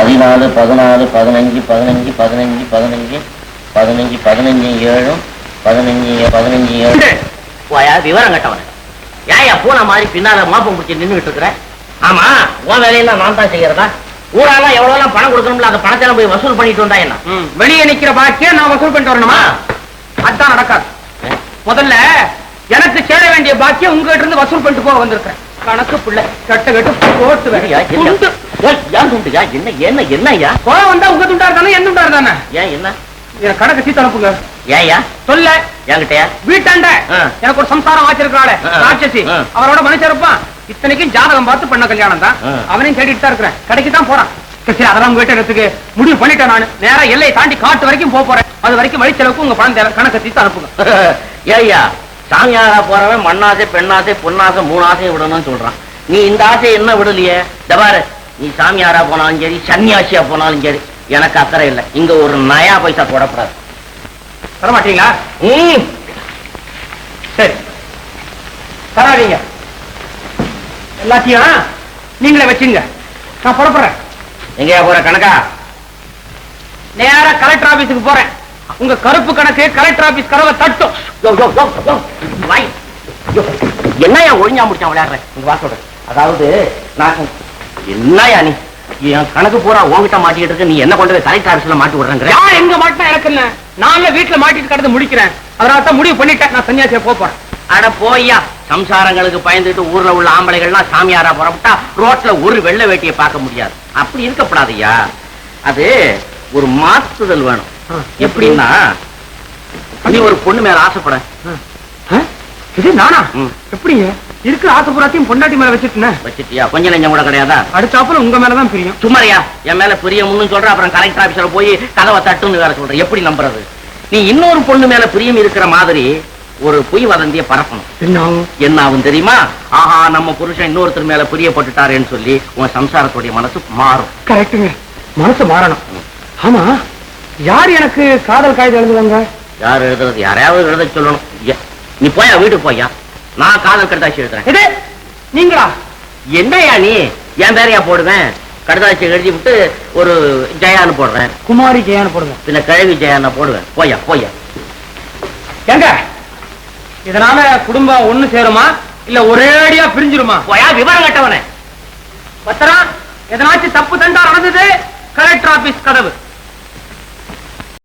14, 14, 15, 15, 15, 15, 15, 15, 7, 15, 15, 7. போயா விவரம் கட்டவன. ஏயா பூனை மாதிரி பின்னால மாப்பம் பிடிச்சி நின்றுட்டு இருக்கிற? ஆமா, உன் வேலையெல்லாம் நான் தான் செய்யறதா? ஊரெல்லாம் எவ்வளவு பணம் கொடுக்கணும்ல, அந்த பணத்தை போய் வசூல் பண்ணிட்டு வந்தா என்ன? வெளியே நிக்கிற பாக்கிய நான் வசூல் பண்ணிட்டு வரணுமா? அதான் நடக்காது. முதல்ல எனக்கு சேர வேண்டிய பாக்கியம் உங்ககிட்ட இருந்து வசூல் பண்ணிட்டு போக வந்திருக்கேன். கணக்கு பிள்ளை கட்ட கட்டு போட்டு என்ன என்ன என்னய்யா? கோவம் வந்தா உங்க துண்டா இருந்தானே என் துண்டா இருந்தானே? ஏன் என்ன கணக்கு சீத்து அனுப்புங்க. ஏயா சொல்ல என்கிட்டயா? வீட்டாண்ட எனக்கு ஒரு சம்சாரம் ஆச்சிருக்காளே ராட்சசி, அவரோட மனுஷன் இருப்பான். இத்தனைக்கும் ஜாதகம் பார்த்து பண்ண கல்யாணம் தான். அவனையும் தேடிட்டு தான் இருக்கிறேன். கடைக்கு தான் போறான். சரி, அதெல்லாம் உங்க வீட்டுக்கு முடிவு பண்ணிட்டேன். நான் நேரா எல்லையை தாண்டி காட்டு வரைக்கும் போறேன். அது வரைக்கும் வழி செலவுக்கு உங்க பணம் தேவை. கணக்கு சீத்து அனுப்புங்க. ஏய்யா, சாமியாரா போறவன் மண்ணாசை பெண்ணாசை பொன்னாசை 3 ஆசையை விடணும்னு சொல்றான். நீ இந்த ஆசையை என்ன விடலையே? தபாரு, நீ சாமியாரா போனாலும் சரி சன்னியாசியா போனாலும் சரி எனக்கு அக்கறை இல்லை. இங்க ஒரு நயா பைசா போடப்படாது. தரமாட்டீங்களா? சரி, தராதீங்க. எல்லாத்தையும் நீங்களே வச்சுங்க. நான் புறப்படுறேன். எங்கயா போற கணக்கா? நேரா கலெக்டர் ஆபீஸுக்கு போறேன். உங்க கருப்பு கணக்கு கலெக்டர் ஆபீஸ் கதவை தட்டும். என்னையா ஒழிஞ்சா முடிச்சா விளையாடுறேன் உங்க வாசோட? அதாவது நான் என்னையா நீ என் கணக்கு பூரா உங்ககிட்ட மாட்டிக்கிட்டு இருக்கு. நீ என்ன கொண்டு போய் கலெக்டர் ஆபீஸ்ல மாட்டி விடுறேங்கிற? எங்க மாட்டினா எனக்கு என்ன? நான் வீட்டுல மாட்டிட்டு கடந்து முடிக்கிறேன். அதனால தான் முடிவு பண்ணிட்டேன். நான் சன்னியாசியா போறேன். அட போய்யா, சம்சாரங்களுக்கு பயந்துட்டு ஊர்ல உள்ள ஆம்பளைகள்லாம் சாமியாரா புறப்பட்டா ரோட்ல ஒரு வெள்ளை வேட்டியை பார்க்க முடியாது. அப்படி இருக்கப்படாதையா. அது ஒரு மாத்துதல் வேணும். எப்படின்னா, நீ ஒரு பொண்ணு மேல ஆசைப்பட. இது நானா? எப்படிங்க இருக்கிற ஆசைப்புறாத்தையும் பொண்டாட்டி மேல வச்சுட்டியா? கொஞ்சம் நெஞ்சம் கூட கிடையாதா? அடுத்தாப்புல உங்க மேலதான் பிரியும். சும்மாரியா, என் மேல பிரியம்னு சொல்ற, அப்புறம் கலெக்டர் ஆபீஸ்ல போய் கதவை தட்டுன்னு வேற சொல்ற. எப்படி நம்புறது? நீ இன்னொரு பொண்ணு மேல பிரியம் இருக்கிற மாதிரி ஒரு பொய் வதந்திய பரப்பணும். என்ன ஆகும் தெரியுமா? ஆஹா, நம்ம புருஷன் இன்னொருத்தர் மேல பிரியப்பட்டுட்டாருன்னு சொல்லி உன் சம்சாரத்துடைய மனசு மாறும். கரெக்டுங்க, மனசு மாறணும். ஆமா, யார் எனக்கு காதல் காய்தல் எழுதுவாங்க? யார் எழுதுறது? யாரையாவது எழுத சொல்லணும். நீ போயா, வீட்டுக்கு போயா. நான் காதல் கடுதாசி எழுதுறேன். நீங்களா? என்னையா நீ என் பேரையா போடுவேன்? கடுதாசி எழுதி விட்டு ஒரு ஜெயான்னு போடுறேன். குமாரி ஜெயான்னு போடுவேன். பின்ன கிழவி ஜெயான்னு போடுவேன். போயா போயா. எங்க இதனால குடும்பம் ஒண்ணு சேருமா இல்ல ஒரேடியா பிரிஞ்சிருமா? போயா, விவரம் கட்டவனே. பத்திரம், எதனாச்சும் தப்பு தண்டா நடந்தது கலெக்டர் ஆபீஸ் கதவு.